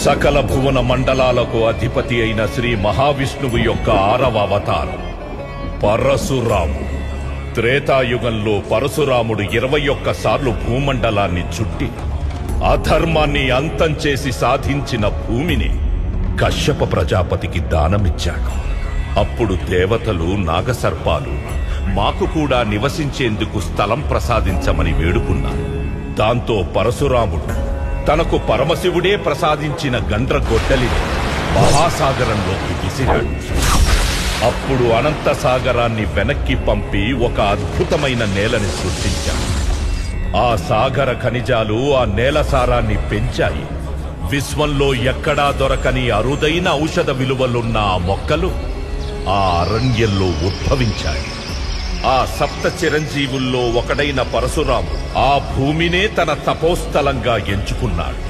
సకల భువన మండలాలకు అధిపతి అయిన శ్రీ మహావిష్ణువు యొక్క 6వ అవతారం పరశురాము. త్రేతాయుగంలో పరశురాముడు 21 సార్లు భూమండలాన్ని చుట్టి అధర్మాన్ని అంతం చేసి సాధించిన భూమిని కశ్యప ప్రజాపతికి దానమిచ్చాడు. అప్పుడు దేవతలు నాగసర్పాలు మాకు కూడా నివసించేందుకు స్థలం ప్రసాదించమని వేడుకున్నారు. దాంతో పరశురాముడు తనకు పరమశివుడే ప్రసాదించిన గండ్రగొడ్డలిని మహాసాగరంలోకి విసిరాడు. అప్పుడు అనంత సాగరాన్ని వెనక్కి పంపి ఒక అద్భుతమైన నేలని సృష్టించాడు. ఆ సాగర ఖనిజాలు ఆ నేల సారాన్ని పెంచాయి. విశ్వంలో ఎక్కడా దొరకని అరుదైన ఔషధ విలువలున్న ఆ మొక్కలు ఆ అరణ్యంలో ఉద్భవించాయి. ఆ సప్త చిరంజీవుల్లో ఒకడైన పరశురాము ఆ భూమినే తన తపోస్థలంగా ఎంచుకున్నాడు.